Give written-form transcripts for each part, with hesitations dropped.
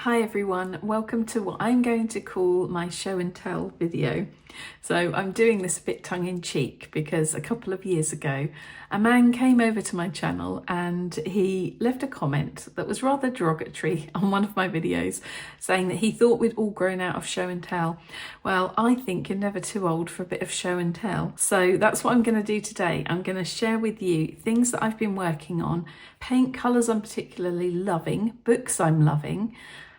Hi everyone, welcome to what I'm going to call my show and tell video. So I'm doing this a bit tongue-in-cheek because a couple of years ago a man came over to my channel and he left a comment that was rather derogatory on one of my videos, saying that he thought we'd all grown out of show and tell. Well, I think you're never too old for a bit of show and tell. So that's what I'm going to do today. I'm going to share with you things that I've been working on, paint colours I'm particularly loving, books I'm loving.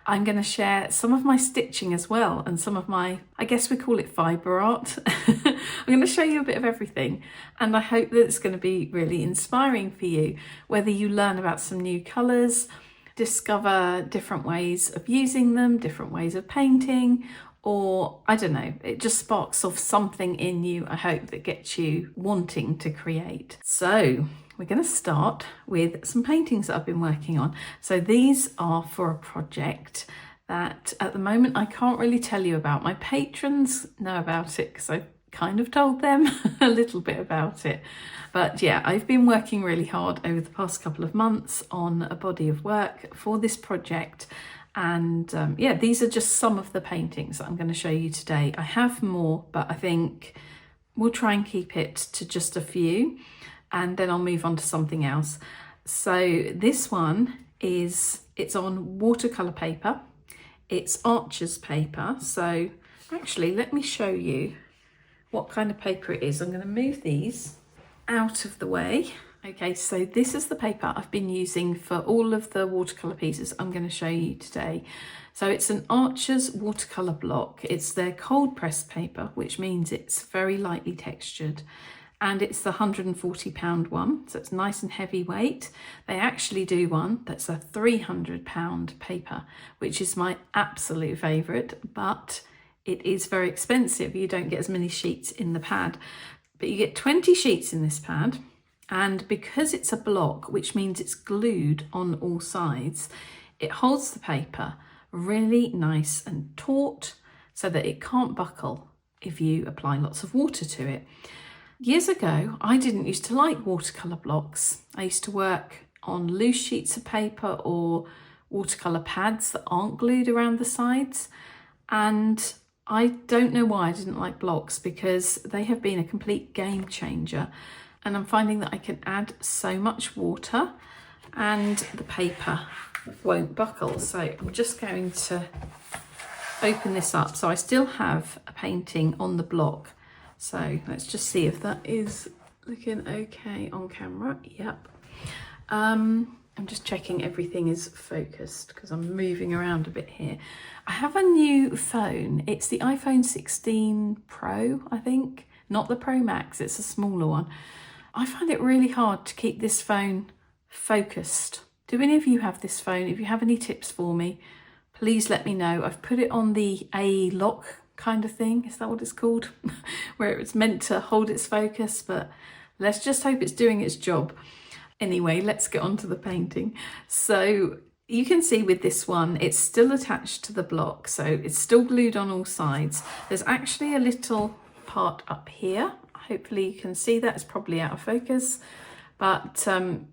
I'm going to share some of my stitching as well and some of my, I guess we call it fibre art. I'm going to show you a bit of everything, and I hope that it's going to be really inspiring for you, whether you learn about some new colours, discover different ways of using them, different ways of painting, or I don't know, it just sparks off something in you, I hope, that gets you wanting to create. So we're going to start with some paintings that I've been working on. So these are for a project that at the moment I can't really tell you about. My patrons know about it because I've kind of told them a little bit about it. But yeah, I've been working really hard over the past couple of months on a body of work for this project. And yeah, these are just some of the paintings that I'm going to show you today. I have more, but I think we'll try and keep it to just a few, and then I'll move on to something else. So this one it's on watercolor paper. It's Archer's paper. So actually, let me show you what kind of paper it is. I'm going to move these out of the way. Okay, so this is the paper I've been using for all of the watercolor pieces I'm going to show you today. So it's an Archer's watercolor block. It's their cold press paper, which means it's very lightly textured. And it's the £140 one, so it's nice and heavyweight. They actually do one that's a £300 paper, which is my absolute favourite, but it is very expensive. You don't get as many sheets in the pad, but you get 20 sheets in this pad. And because it's a block, which means it's glued on all sides, it holds the paper really nice and taut so that it can't buckle if you apply lots of water to it. Years ago, I didn't used to like watercolour blocks. I used to work on loose sheets of paper or watercolour pads that aren't glued around the sides. And I don't know why I didn't like blocks, because they have been a complete game changer. And I'm finding that I can add so much water and the paper won't buckle. So I'm just going to open this up. So I still have a painting on the block. So let's just see if that is looking okay on camera. Yep. I'm just checking everything is focused because I'm moving around a bit here. I have a new phone. It's the iPhone 16 Pro, I think. Not the Pro Max, it's a smaller one. I find it really hard to keep this phone focused. Do any of you have this phone? If you have any tips for me, please let me know. I've put it on the A lock kind of thing, is that what it's called? Where it's meant to hold its focus, but let's just hope it's doing its job. Anyway, let's get on to the painting. So you can see with this one, it's still attached to the block, so it's still glued on all sides. There's actually a little part up here. Hopefully you can see that. It's probably out of focus, but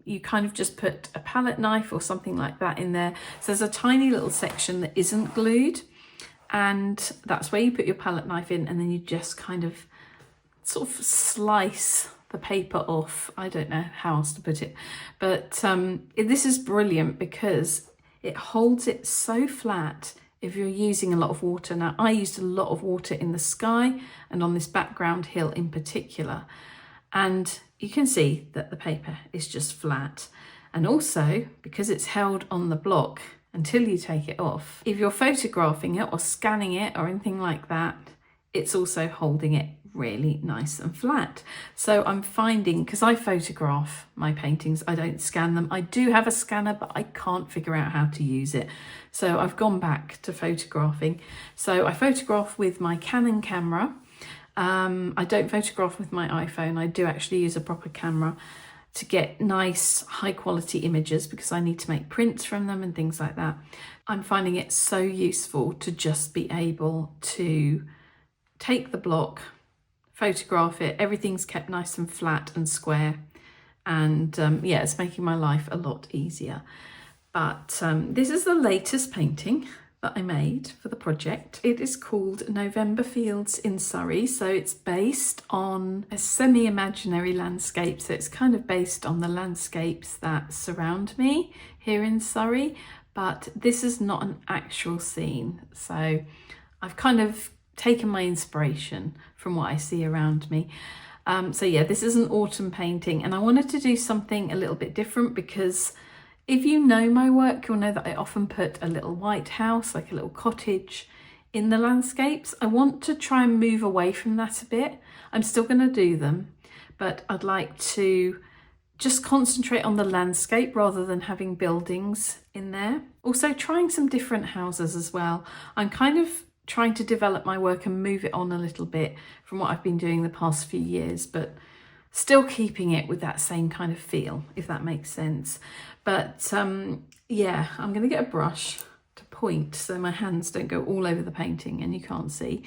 you kind of just put a palette knife or something like that in there. So there's a tiny little section that isn't glued, and that's where you put your palette knife in, and then you just kind of sort of slice the paper off. I don't know how else to put it, but this is brilliant because it holds it so flat if you're using a lot of water. Now, I used a lot of water in the sky and on this background hill in particular, and you can see that the paper is just flat. And also, because it's held on the block until you take it off, if you're photographing it or scanning it or anything like that, it's also holding it really nice and flat. So I'm finding, because I photograph my paintings, I don't scan them. I do have a scanner, but I can't figure out how to use it. So I've gone back to photographing. So I photograph with my Canon camera. I don't photograph with my iPhone. I do actually use a proper camera to get nice high quality images because I need to make prints from them and things like that. I'm finding it so useful to just be able to take the block, photograph it, everything's kept nice and flat and square, and yeah, it's making my life a lot easier. But this is the latest painting that I made for the project. It is called November Fields in Surrey. So it's based on a semi-imaginary landscape. So it's kind of based on the landscapes that surround me here in Surrey, but this is not an actual scene. So I've kind of taken my inspiration from what I see around me. So yeah, this is an autumn painting, and I wanted to do something a little bit different because if you know my work, you'll know that I often put a little white house, like a little cottage, in the landscapes. I want to try and move away from that a bit. I'm still going to do them, but I'd like to just concentrate on the landscape rather than having buildings in there. Also trying some different houses as well. I'm kind of trying to develop my work and move it on a little bit from what I've been doing the past few years, but still keeping it with that same kind of feel, if that makes sense. But yeah, I'm going to get a brush to point so my hands don't go all over the painting and you can't see.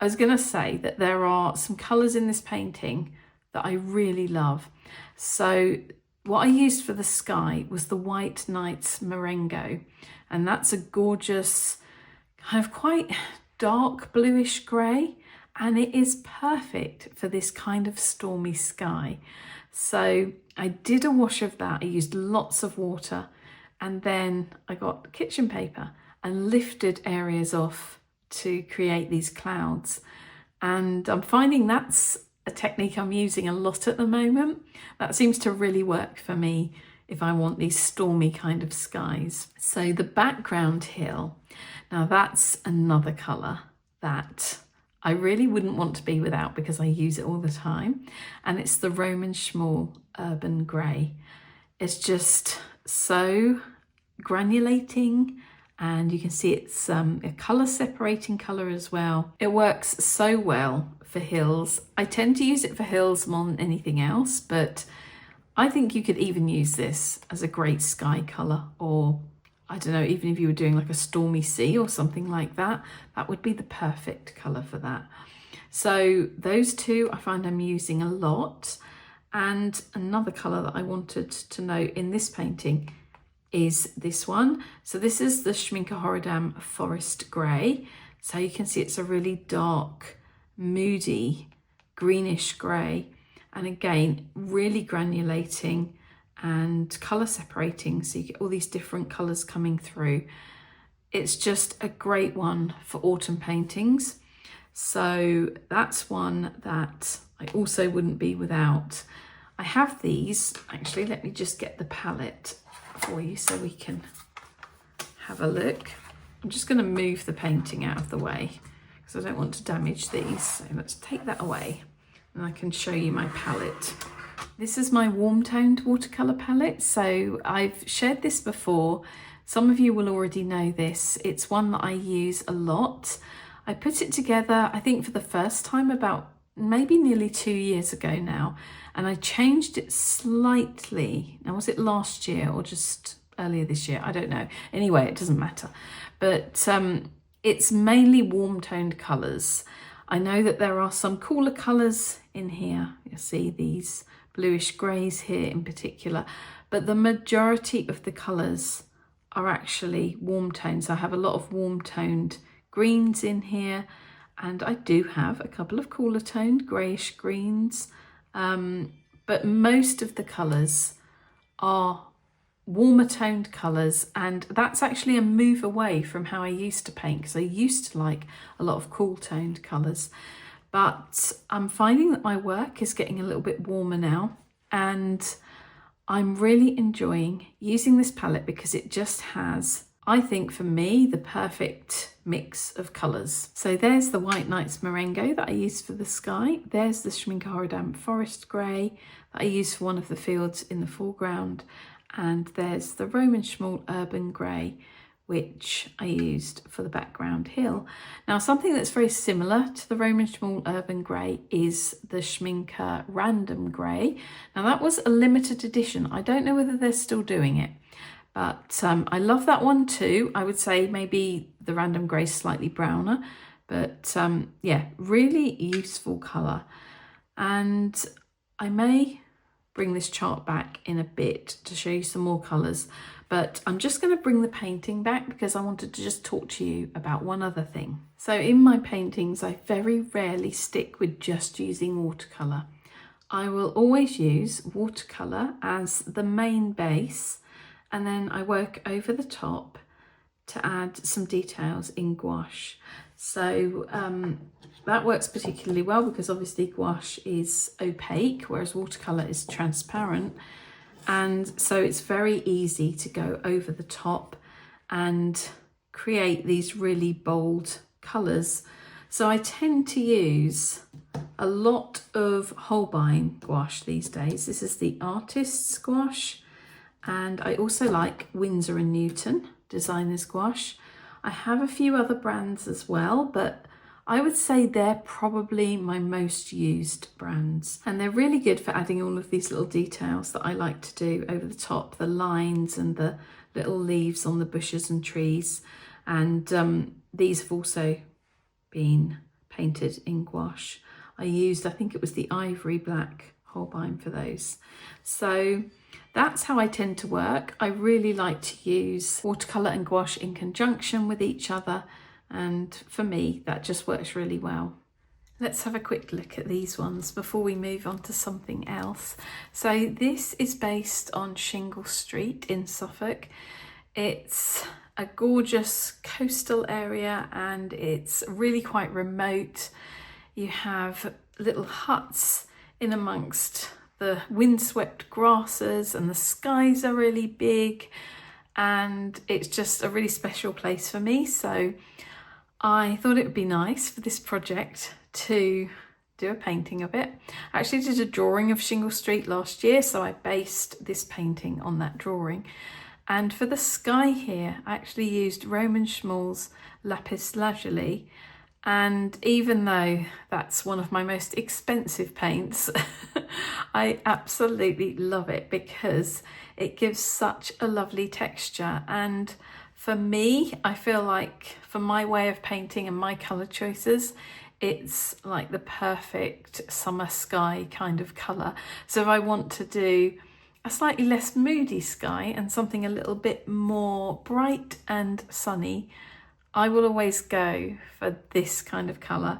I was going to say that there are some colours in this painting that I really love. So what I used for the sky was the White Nights Marengo, and that's a gorgeous kind of quite dark bluish grey, and it is perfect for this kind of stormy sky. So I did a wash of that. I used lots of water, and then I got kitchen paper and lifted areas off to create these clouds. And I'm finding that's a technique I'm using a lot at the moment. That seems to really work for me if I want these stormy kind of skies. So the background hill, now that's another colour that I really wouldn't want to be without because I use it all the time, and it's the Roman Schmall Urban Grey. It's just so granulating, and you can see it's a colour separating colour as well. It works so well for hills. I tend to use it for hills more than anything else, but I think you could even use this as a great sky colour, or I don't know, even if you were doing like a stormy sea or something like that, that would be the perfect colour for that. So those two I find I'm using a lot. And another colour that I wanted to note in this painting is this one. So this is the Schminke Horodam Forest Grey. So you can see it's a really dark, moody, greenish grey. And again, really granulating and colour separating, so you get all these different colours coming through. It's just a great one for autumn paintings. So that's one that I also wouldn't be without. I have these, actually, let me just get the palette for you so we can have a look. I'm just going to move the painting out of the way because I don't want to damage these. So let's take that away and I can show you my palette. This is my warm toned watercolour palette. So I've shared this before. Some of you will already know this. It's one that I use a lot. I put it together, I think for the first time about maybe nearly 2 years ago now. And I changed it slightly. Now, was it last year or just earlier this year? I don't know. Anyway, it doesn't matter. But it's mainly warm toned colours. I know that there are some cooler colours in here. You'll see these bluish greys here in particular, but the majority of the colours are actually warm tones. I have a lot of warm toned greens in here, and I do have a couple of cooler toned greyish greens, but most of the colours are warmer toned colours, and that's actually a move away from how I used to paint, because I used to like a lot of cool toned colours. But I'm finding that my work is getting a little bit warmer now, and I'm really enjoying using this palette because it just has, I think for me, the perfect mix of colours. So there's the White Nights Marengo that I used for the sky. There's the Schminke Horodam Forest Grey that I used for one of the fields in the foreground. And there's the Roman Schmall Urban Grey, which I used for the background hill. Now, something that's very similar to the Roman Schmall Urban Grey is the Schminke Random Grey. Now, that was a limited edition. I don't know whether they're still doing it, but I love that one too. I would say maybe the Random Grey is slightly browner, but yeah, really useful colour. And I may bring this chart back in a bit to show you some more colours, But I'm just going to bring the painting back because I wanted to just talk to you about one other thing. So in my paintings, I very rarely stick with just using watercolour. I will always use watercolour as the main base, and then I work over the top to add some details in gouache. So that works particularly well because obviously gouache is opaque, whereas watercolour is transparent. And so it's very easy to go over the top and create these really bold colours. So I tend to use a lot of Holbein gouache these days. This is the Artist's gouache, and I also like Winsor & Newton designer's gouache. I have a few other brands as well, but I would say they're probably my most used brands, and they're really good for adding all of these little details that I like to do over the top, the lines and the little leaves on the bushes and trees. And these have also been painted in gouache. I used, I think it was the ivory black Holbein for those. So that's how I tend to work. I really like to use watercolour and gouache in conjunction with each other, and for me that just works really well. Let's have a quick look at these ones before we move on to something else. So this is based on Shingle Street in Suffolk. It's a gorgeous coastal area and it's really quite remote. You have little huts in amongst the windswept grasses, and the skies are really big, and it's just a really special place for me. So I thought it would be nice for this project to do a painting of it. I actually did a drawing of Shingle Street last year, so I based this painting on that drawing. And for the sky here, I actually used Roman Szmul's Lapis Lazuli. And even though that's one of my most expensive paints, I absolutely love it because it gives such a lovely texture. And for me, I feel like for my way of painting and my colour choices, it's like the perfect summer sky kind of colour. So if I want to do a slightly less moody sky and something a little bit more bright and sunny, I will always go for this kind of colour.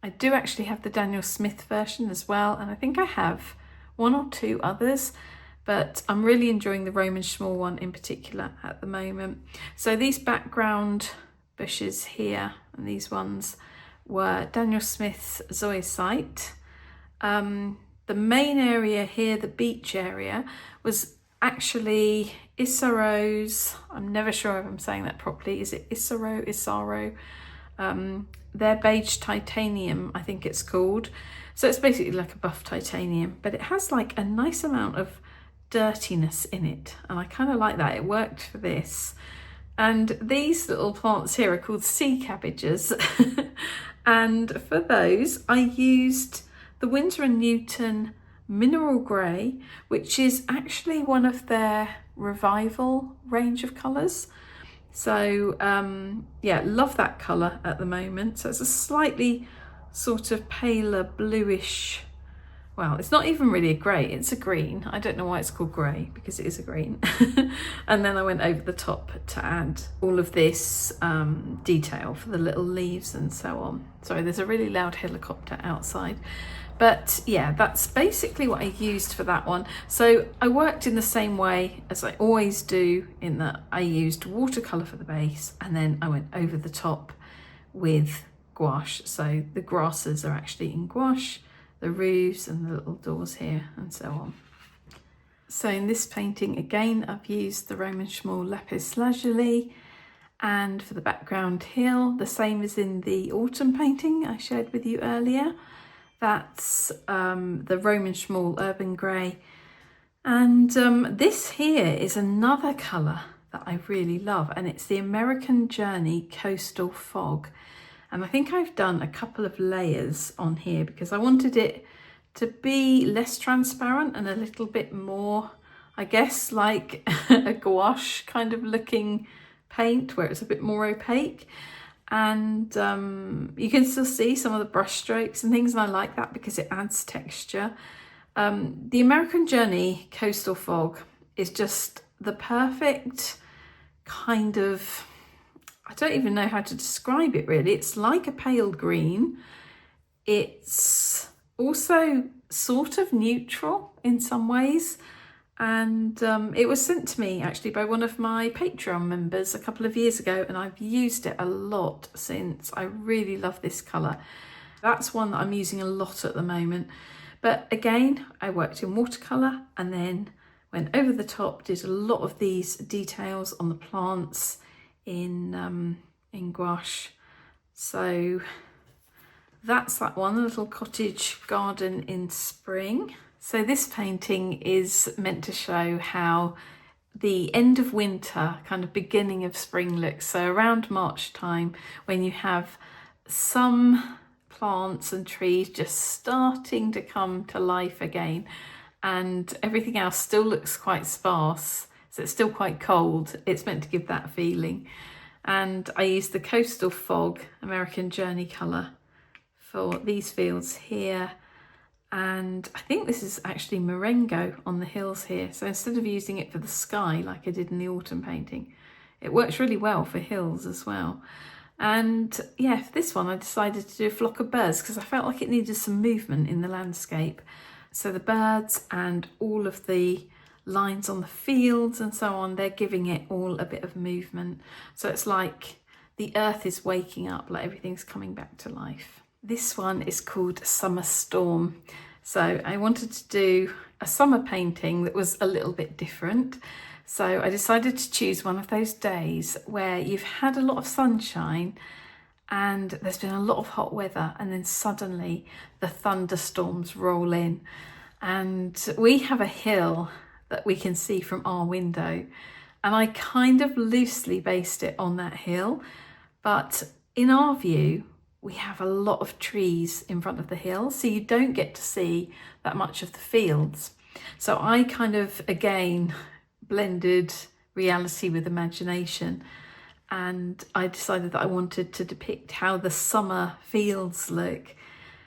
I do actually have the Daniel Smith version as well, and I think I have one or two others, but I'm really enjoying the Roman Szmul one in particular at the moment. So these background bushes here and these ones were Daniel Smith's Zoisite. The main area here, the beach area, was actually Isaro's, I'm never sure if I'm saying that properly, is it Isaro? Their beige titanium, I think it's called. So it's basically like a buff titanium, but it has like a nice amount of dirtiness in it, and I kind of like that. It worked for this. And these little plants here are called sea cabbages. And for those, I used the Winsor & Newton Mineral Grey, which is actually one of their revival range of colours. So yeah, love that colour at the moment. So it's a slightly sort of paler bluish, well, it's not even really a grey, it's a green. I don't know why it's called grey, because it is a green. And then I went over the top to add all of this detail for the little leaves and so on. Sorry, there's a really loud helicopter outside. But yeah, that's basically what I used for that one. So I worked in the same way as I always do, in that I used watercolour for the base and then I went over the top with gouache. So the grasses are actually in gouache, the roofs and the little doors here and so on. So in this painting, again, I've used the Roman Szmul Lapis Lazuli, and for the background hill, the same as in the autumn painting I shared with you earlier. That's the Roman Szmul Urban Grey. And this here is another colour that I really love, and it's the American Journey Coastal Fog. And I think I've done a couple of layers on here because I wanted it to be less transparent and a little bit more, I guess, like a gouache kind of looking paint where it's a bit more opaque. And you can still see some of the brush strokes and things, and I like that because it adds texture. The American Journey Coastal Fog is just the perfect kind of, I don't even know how to describe it really. It's like a pale green. It's also sort of neutral in some ways. And it was sent to me actually by one of my Patreon members a couple of years ago, and I've used it a lot since. I really love this colour. That's one that I'm using a lot at the moment. But again, I worked in watercolour and then went over the top, did a lot of these details on the plants in gouache. So that's that one, a little cottage garden in spring. So this painting is meant to show how the end of winter, kind of beginning of spring looks. So around March time, when you have some plants and trees just starting to come to life again, and everything else still looks quite sparse, so it's still quite cold. It's meant to give that feeling. And I used the Coastal Fog American Journey colour for these fields here. And I think this is actually Marengo on the hills here. So instead of using it for the sky like I did in the autumn painting, it works really well for hills as well. And yeah, for this one I decided to do a flock of birds because I felt like it needed some movement in the landscape. So the birds and all of the lines on the fields and so on, they're giving it all a bit of movement. So it's like the earth is waking up, like everything's coming back to life. This one is called Summer Storm. So I wanted to do a summer painting that was a little bit different. So I decided to choose one of those days where you've had a lot of sunshine and there's been a lot of hot weather, and then suddenly the thunderstorms roll in. And we have a hill that we can see from our window, and I kind of loosely based it on that hill, but in our view we have a lot of trees in front of the hill, so you don't get to see that much of the fields. So I kind of again blended reality with imagination, and I decided that I wanted to depict how the summer fields look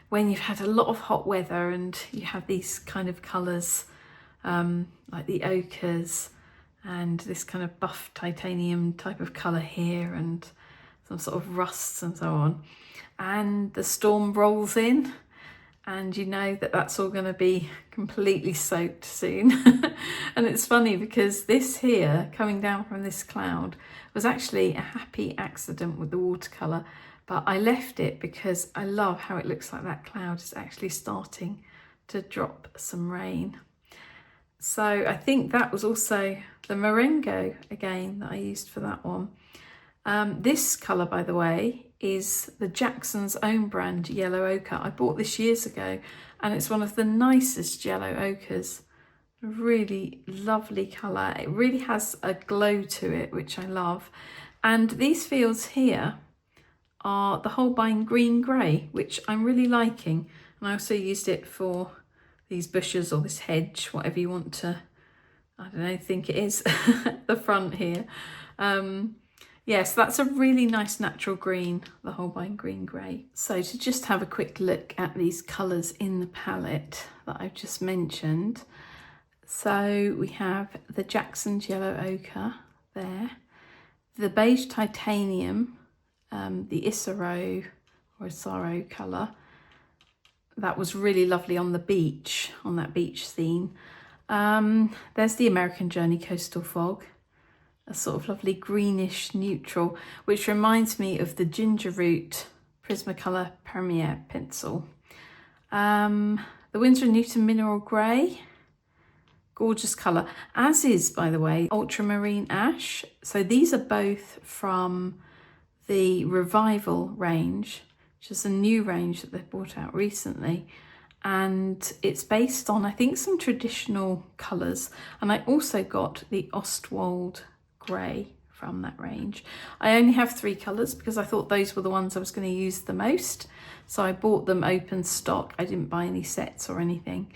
when you've had a lot of hot weather and you have these kind of colours like the ochres and this kind of buff titanium type of colour here and some sort of rusts and so on. And the storm rolls in and you know that that's all going to be completely soaked soon. And it's funny because this here coming down from this cloud was actually a happy accident with the watercolour, but I left it because I love how it looks like that cloud is actually starting to drop some rain. So I think that was also the Marengo again that I used for that one. This colour, by the way, is the Jackson's own brand yellow ochre. I bought this years ago and it's one of the nicest yellow ochres. Really lovely colour. It really has a glow to it, which I love. And these fields here are the Holbein green grey, which I'm really liking. And I also used it for these bushes or this hedge, whatever you want to, I don't know, think it is, the front here. Yes, that's a really nice natural green, the Holbein green grey. So to just have a quick look at these colours in the palette that I've just mentioned. So we have the Jackson's yellow ochre there, the beige titanium, the Isaro or Isaro colour. That was really lovely on the beach, on that beach scene. There's the American Journey Coastal Fog, a sort of lovely greenish neutral, which reminds me of the Ginger Root Prismacolor Premier pencil. The Winsor & Newton Mineral Grey, gorgeous colour, as is, by the way, Ultramarine Ash. So these are both from the Revival range, which is a new range that they've brought out recently. And it's based on, I think, some traditional colours. And I also got the Ostwald Grey from that range. I only have 3 colours because I thought those were the ones I was going to use the most. So I bought them open stock. I didn't buy any sets or anything.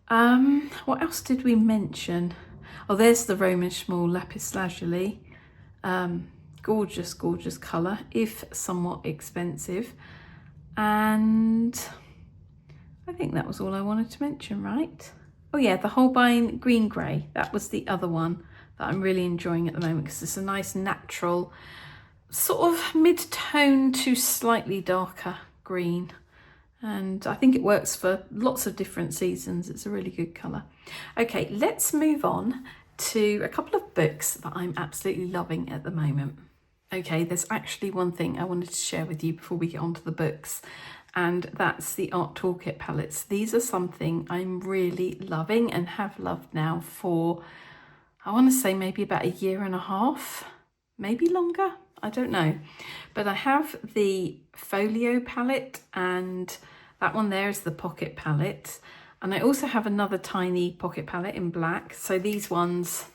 What else did we mention? Oh, there's the Roman Schmoll Lapis Lazuli. Gorgeous, gorgeous colour, if somewhat expensive. And I think that was all I wanted to mention, right? Oh yeah, the Holbein Green Grey. That was the other one that I'm really enjoying at the moment, because it's a nice natural sort of mid-tone to slightly darker green. And I think it works for lots of different seasons. It's a really good colour. Okay, let's move on to a couple of books that I'm absolutely loving at the moment. Okay, there's actually one thing I wanted to share with you before we get on to the books, and that's the Art Toolkit Palettes. These are something I'm really loving and have loved now for, I want to say maybe about 1.5 years, maybe longer, I don't know. But I have the Folio palette, and that one there is the pocket palette. And I also have another tiny pocket palette in black. So these ones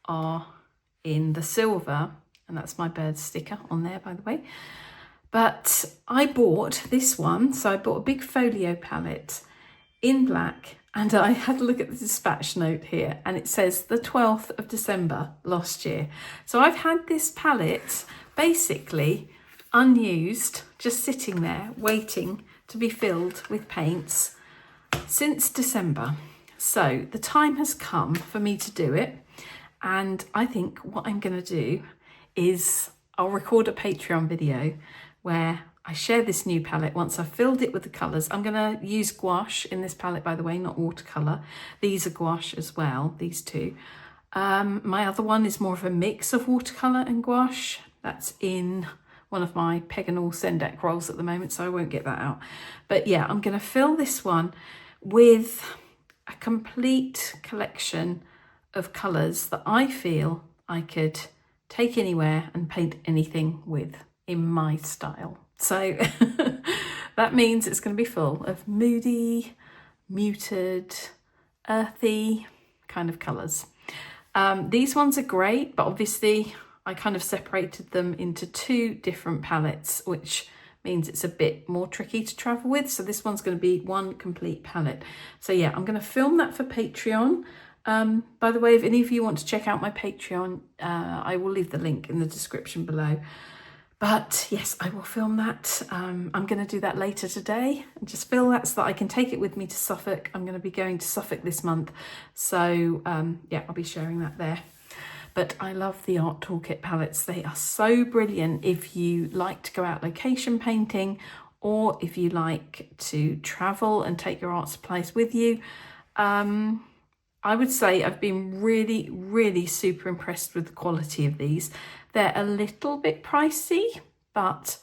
are in the silver, and that's my bird sticker on there, by the way. But I bought this one. So I bought a big Folio palette in black, and I had a look at the dispatch note here, and it says the 12th of December last year. So I've had this palette basically unused, just sitting there waiting to be filled with paints since December. So the time has come for me to do it, and I think what I'm going to do is I'll record a Patreon video where I share this new palette once I've filled it with the colours. I'm going to use gouache in this palette, by the way, not watercolour. These are gouache as well, these two. My other one is more of a mix of watercolour and gouache. That's in one of my Peganol Sendak rolls at the moment, so I won't get that out. But yeah, I'm going to fill this one with a complete collection of colours that I feel I could take anywhere and paint anything with in my style. So that means it's going to be full of moody, muted, earthy kind of colours. These ones are great, but obviously I kind of separated them into 2 different palettes, which means it's a bit more tricky to travel with. So this one's going to be one complete palette. So yeah, I'm going to film that for Patreon. By the way, if any of you want to check out my Patreon, I will leave the link in the description below. But yes, I will film that. I'm going to do that later today and just film that so that I can take it with me to Suffolk. I'm going to be going to Suffolk this month. So yeah, I'll be sharing that there. But I love the Art Toolkit palettes. They are so brilliant if you like to go out location painting, or if you like to travel and take your art supplies with you. I would say I've been really, really super impressed with the quality of these. They're a little bit pricey, but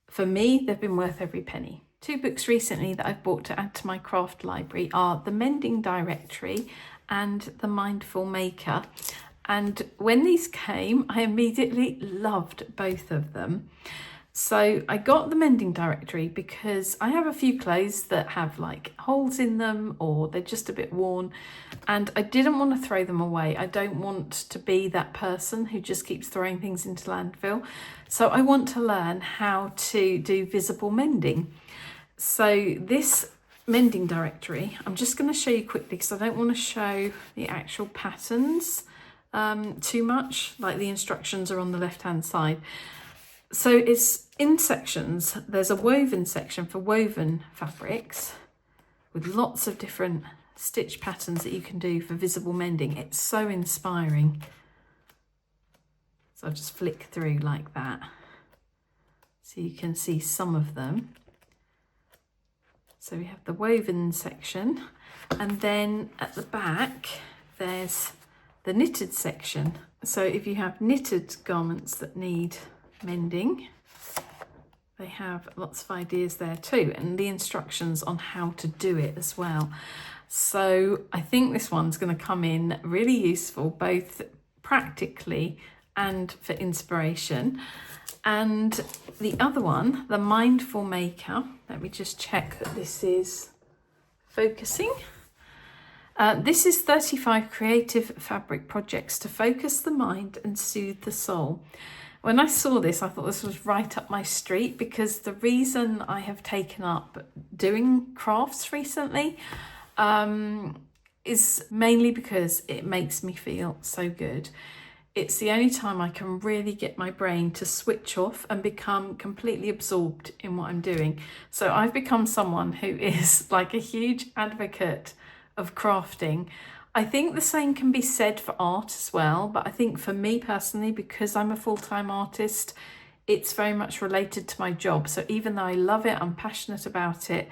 for me, they've been worth every penny. 2 books recently that I've bought to add to my craft library are The Mending Directory and The Mindful Maker. And when these came, I immediately loved both of them. So I got the Mending Directory because I have a few clothes that have like holes in them, or they're just a bit worn, and I didn't want to throw them away. I don't want to be that person who just keeps throwing things into landfill. So I want to learn how to do visible mending. So this Mending Directory, I'm just going to show you quickly because I don't want to show the actual patterns too much. Like the instructions are on the left hand side. So it's in sections. There's a woven section for woven fabrics with lots of different stitch patterns that you can do for visible mending. It's so inspiring. So I'll just flick through like that so you can see some of them. So we have the woven section, and then at the back there's the knitted section. So if you have knitted garments that need mending, they have lots of ideas there too, and the instructions on how to do it as well. So I think this one's going to come in really useful, both practically and for inspiration. And the other one, the Mindful Maker, let me just check that this is focusing. This is 35 creative fabric projects to focus the mind and soothe the soul. When I saw this, I thought this was right up my street, because the reason I have taken up doing crafts recently is mainly because it makes me feel so good. It's the only time I can really get my brain to switch off and become completely absorbed in what I'm doing. So I've become someone who is like a huge advocate of crafting. I think the same can be said for art as well, but I think for me personally, because I'm a full-time artist, it's very much related to my job. So even though I love it, I'm passionate about it,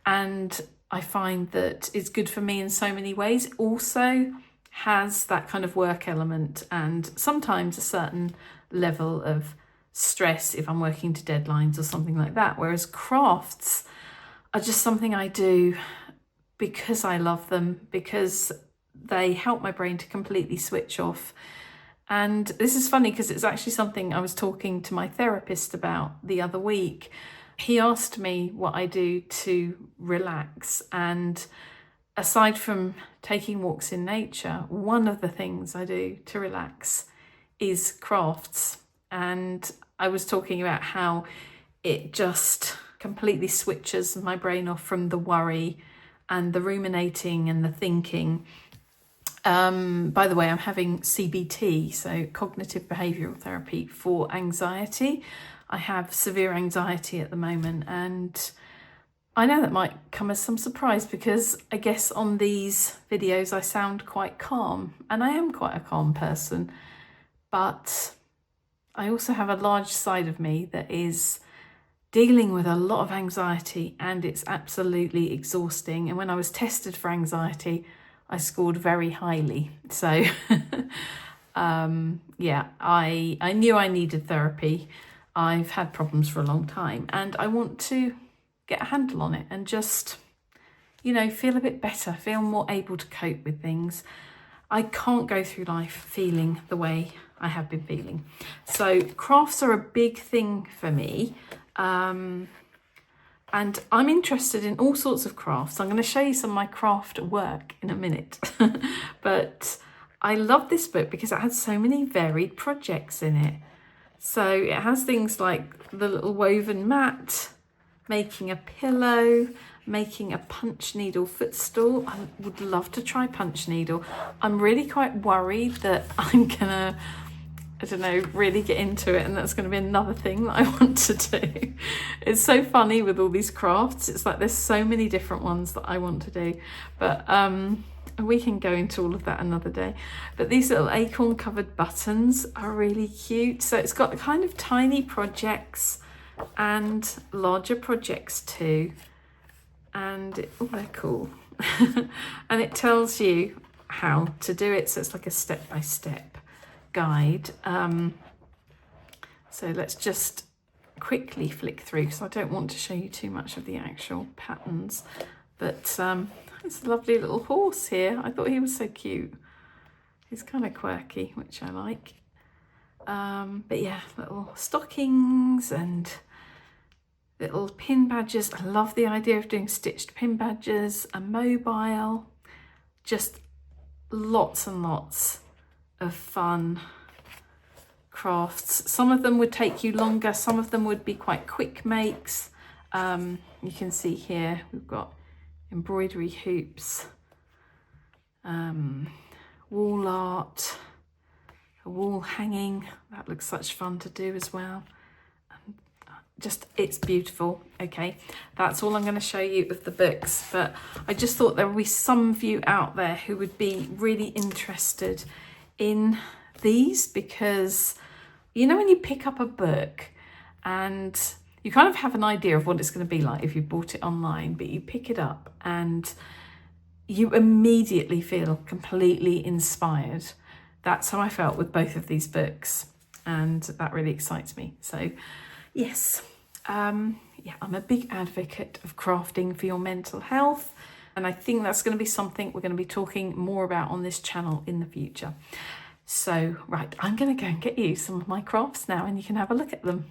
and I find that it's good for me in so many ways, it also has that kind of work element and sometimes a certain level of stress if I'm working to deadlines or something like that. Whereas crafts are just something I do because I love them, because they help my brain to completely switch off. And this is funny because it's actually something I was talking to my therapist about the other week. He asked me what I do to relax, and aside from taking walks in nature, one of the things I do to relax is crafts. And I was talking about how it just completely switches my brain off from the worry and the ruminating and the thinking. By the way, I'm having CBT, so cognitive behavioural therapy, for anxiety. I have severe anxiety at the moment, and I know that might come as some surprise because I guess on these videos I sound quite calm, and I am quite a calm person, but I also have a large side of me that is dealing with a lot of anxiety, and it's absolutely exhausting. And when I was tested for anxiety, I scored very highly. So yeah, I knew I needed therapy. I've had problems for a long time, and I want to get a handle on it and just, you know, feel a bit better, feel more able to cope with things. I can't go through life feeling the way I have been feeling. So crafts are a big thing for me. And I'm interested in all sorts of crafts. I'm going to show you some of my craft work in a minute. But I love this book because it has so many varied projects in it. So it has things like the little woven mat, making a pillow, making a punch needle footstool. I would love to try punch needle. I'm really quite worried that I'm gonna, I don't know, really get into it, and that's going to be another thing that I want to do. It's so funny with all these crafts. It's like there's so many different ones that I want to do, but we can go into all of that another day. But these little acorn covered buttons are really cute. So it's got kind of tiny projects and larger projects too, and oh, they're cool. And it tells you how to do it, so it's like a step-by-step guide. So let's just quickly flick through because I don't want to show you too much of the actual patterns, but it's a lovely little horse here. I thought he was so cute. He's kind of quirky, which I like. But yeah, little stockings and little pin badges. I love the idea of doing stitched pin badges, a mobile, just lots and lots of fun crafts. Some of them would take you longer, some of them would be quite quick makes. You can see here we've got embroidery hoops, wall art, a wall hanging. That looks such fun to do as well. Just, it's beautiful. Okay, that's all I'm going to show you of the books, but I just thought there would be some of you out there who would be really interested in these, because you know when you pick up a book and you kind of have an idea of what it's going to be like if you bought it online, but you pick it up and you immediately feel completely inspired. That's how I felt with both of these books, and that really excites me. So yes, yeah, I'm a big advocate of crafting for your mental health, and I think that's going to be something we're going to be talking more about on this channel in the future. So right, I'm going to go and get you some of my crafts now, and you can have a look at them.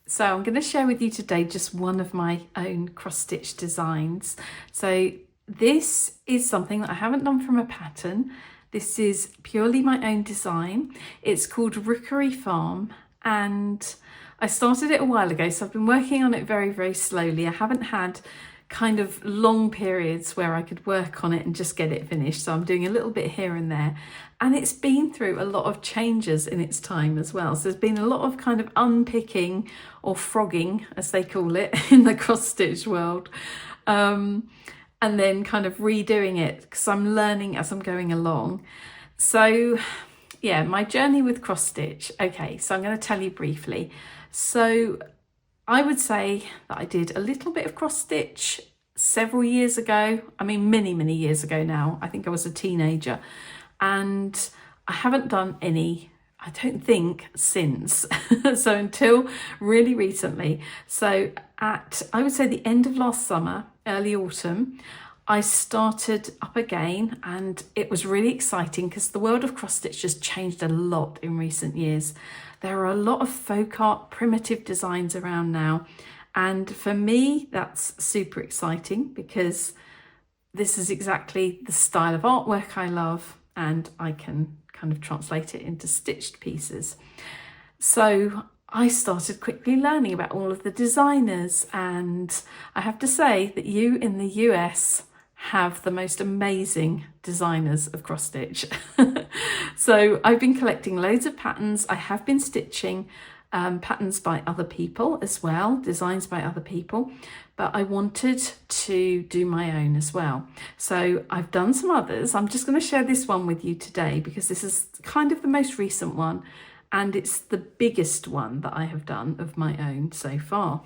So I'm going to share with you today just one of my own cross-stitch designs. So this is something that I haven't done from a pattern. This is purely my own design. It's called Rookery Farm, and I started it a while ago, so I've been working on it very, very slowly. I haven't had kind of long periods where I could work on it and just get it finished. So I'm doing a little bit here and there, and it's been through a lot of changes in its time as well. So there's been a lot of kind of unpicking, or frogging as they call it in the cross stitch world. and then kind of redoing it because I'm learning as I'm going along. So yeah, my journey with cross stitch. Okay, so I'm going to tell you briefly. So I would say that I did a little bit of cross stitch several years ago. I mean, many years ago now. I think I was a teenager, and I haven't done any, I don't think, since. So until really recently. So at, I would say, the end of last summer, early autumn, I started up again, and it was really exciting because the world of cross stitch just changed a lot in recent years. There are a lot of folk art primitive designs around now, and for me that's super exciting because this is exactly the style of artwork I love, and I can kind of translate it into stitched pieces. So I started quickly learning about all of the designers, and I have to say that you in the US have the most amazing designers of cross stitch. So I've been collecting loads of patterns. I have been stitching patterns by other people as well, designs by other people, but I wanted to do my own as well. So I've done some others. I'm just going to share this one with you today because this is kind of the most recent one, and it's the biggest one that I have done of my own so far.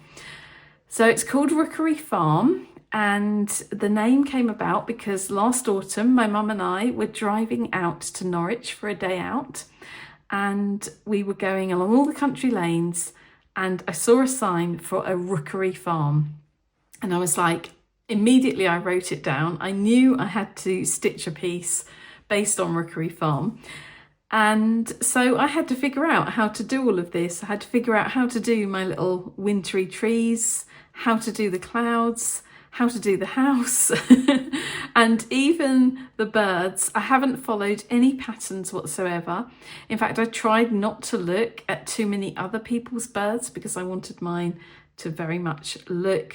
So it's called Rookery Farm. And the name came about because last autumn, my mum and I were driving out to Norwich for a day out, and we were going along all the country lanes, and I saw a sign for a Rookery Farm. And I was like, immediately I wrote it down. I knew I had to stitch a piece based on Rookery Farm. And so I had to figure out how to do all of this. I had to figure out how to do my little wintry trees, how to do the clouds, how to do the house, and even the birds. I haven't followed any patterns whatsoever. In fact, I tried not to look at too many other people's birds because I wanted mine to very much look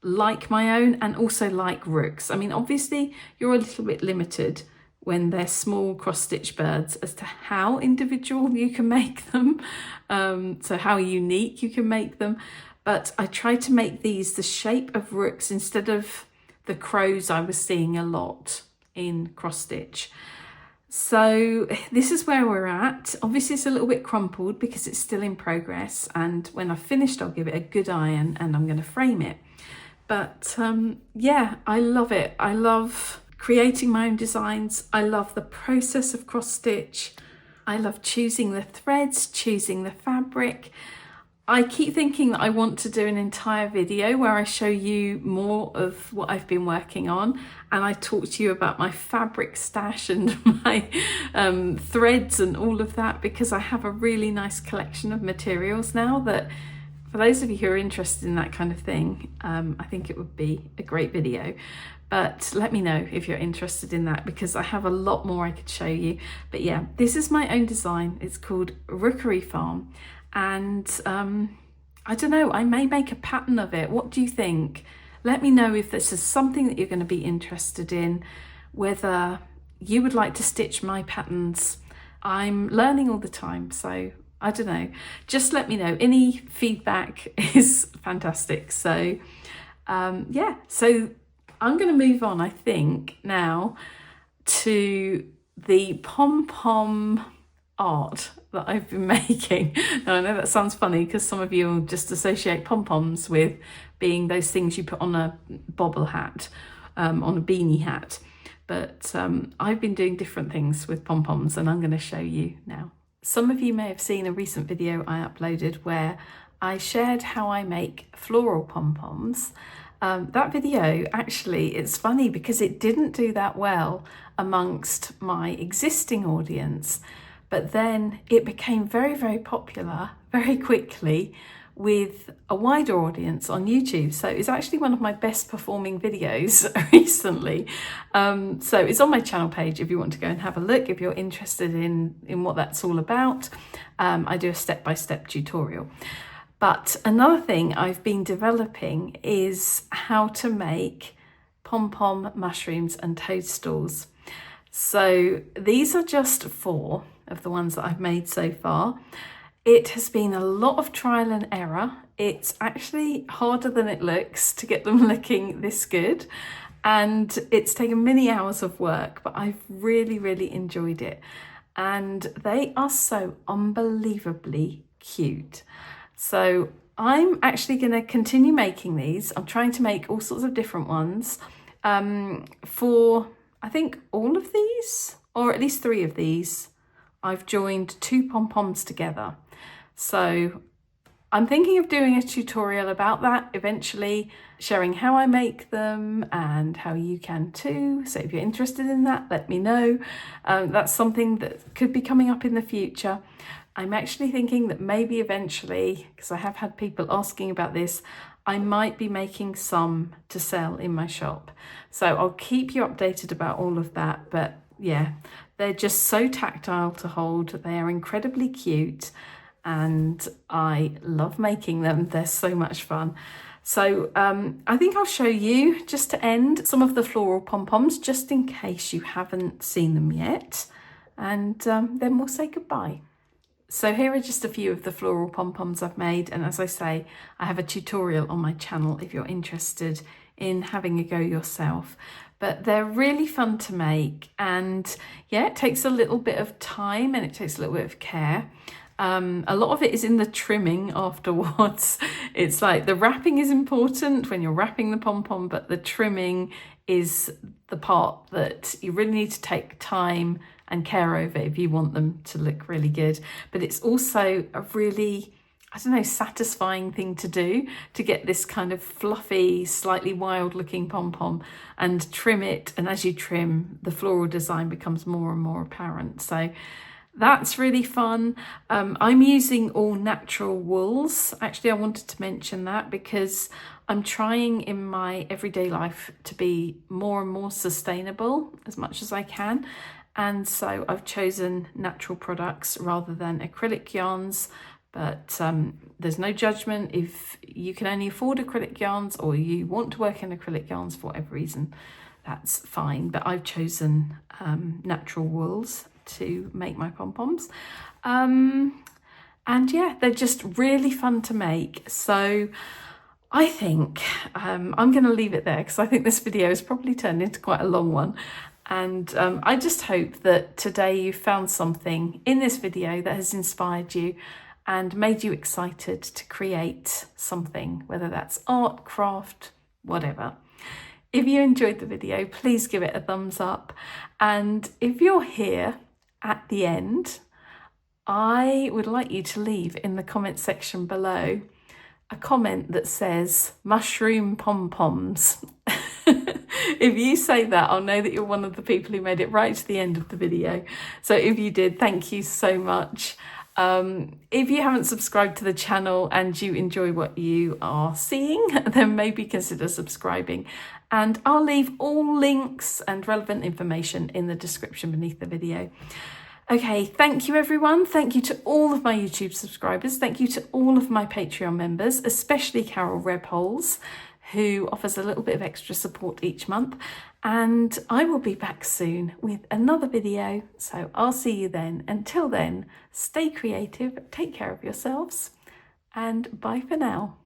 like my own and also like rooks. I mean, obviously you're a little bit limited when they're small cross-stitch birds as to how individual you can make them, so how unique you can make them. But I tried to make these the shape of rooks instead of the crows I was seeing a lot in cross stitch. So this is where we're at. Obviously it's a little bit crumpled because it's still in progress, and when I've finished I'll give it a good iron and I'm going to frame it. But yeah, I love it. I love creating my own designs. I love the process of cross stitch. I love choosing the threads, choosing the fabric. I keep thinking that I want to do an entire video where I show you more of what I've been working on, and I talk to you about my fabric stash and my threads and all of that, because I have a really nice collection of materials now that, for those of you who are interested in that kind of thing, I think it would be a great video. But let me know if you're interested in that, because I have a lot more I could show you. But yeah, this is my own design. It's called Rookery Farm. And I don't know, I may make a pattern of it. What do you think? Let me know if this is something that you're going to be interested in, whether you would like to stitch my patterns. I'm learning all the time, so I don't know. Just let me know. Any feedback is fantastic. So yeah, so I'm going to move on, I think, now to the pom-pom art that I've been making. Now I know that sounds funny because some of you will just associate pom-poms with being those things you put on a bobble hat, on a beanie hat, but I've been doing different things with pom-poms, and I'm going to show you now. Some of you may have seen a recent video I uploaded where I shared how I make floral pom-poms. That video, actually, it's funny because it didn't do that well amongst my existing audience, but then it became very popular very quickly with a wider audience on YouTube. So it's actually one of my best performing videos recently. So it's on my channel page if you want to go and have a look, if you're interested in what that's all about. I do a step-by-step tutorial. But another thing I've been developing is how to make pom-pom mushrooms and toadstools. So these are just 4 of the ones that I've made so far. It has been a lot of trial and error. It's actually harder than it looks to get them looking this good. and it's taken many hours of work, but I've really enjoyed it. And they are so unbelievably cute. So I'm actually going to continue making these. I'm trying to make all sorts of different ones for, I think, all of these, or at least 3 of these. I've joined 2 pom-poms together. So I'm thinking of doing a tutorial about that eventually, sharing how I make them and how you can too. So if you're interested in that, let me know. That's something that could be coming up in the future. I'm actually thinking that maybe eventually, because I have had people asking about this, I might be making some to sell in my shop. So I'll keep you updated about all of that. But yeah, they're just so tactile to hold. They are incredibly cute and I love making them. They're so much fun. So I think I'll show you, just to end, some of the floral pom-poms, just in case you haven't seen them yet. And then we'll say goodbye. So here are just a few of the floral pom-poms I've made. And as I say, I have a tutorial on my channel if you're interested in having a go yourself. But they're really fun to make. And yeah, it takes a little bit of time and it takes a little bit of care. A lot of it is in the trimming afterwards. It's like the wrapping is important when you're wrapping the pom-pom, but the trimming is the part that you really need to take time and care over if you want them to look really good. But it's also a really, I don't know, satisfying thing to do, to get this kind of fluffy, slightly wild looking pom-pom and trim it. And as you trim, the floral design becomes more and more apparent. So that's really fun. I'm using all natural wools. Actually, I wanted to mention that because I'm trying in my everyday life to be more and more sustainable as much as I can. And so I've chosen natural products rather than acrylic yarns. But there's no judgment if you can only afford acrylic yarns or you want to work in acrylic yarns for whatever reason, that's fine. But I've chosen natural wools to make my pom-poms. And yeah, they're just really fun to make. So I think I'm going to leave it there because I think this video has probably turned into quite a long one. And I just hope that today you found something in this video that has inspired you and made you excited to create something, whether that's art, craft, whatever. If you enjoyed the video, please give it a thumbs up. And if you're here at the end, I would like you to leave in the comment section below a comment that says mushroom pom-poms. If you say that, I'll know that you're one of the people who made it right to the end of the video. So if you did, thank you so much. If you haven't subscribed to the channel and you enjoy what you are seeing, then maybe consider subscribing. And I'll leave all links and relevant information in the description beneath the video. Okay, thank you everyone. Thank you to all of my YouTube subscribers. Thank you to all of my Patreon members, especially Carol Rebholes, who offers a little bit of extra support each month. And I will be back soon with another video. So I'll see you then. Until then, stay creative, take care of yourselves, and bye for now.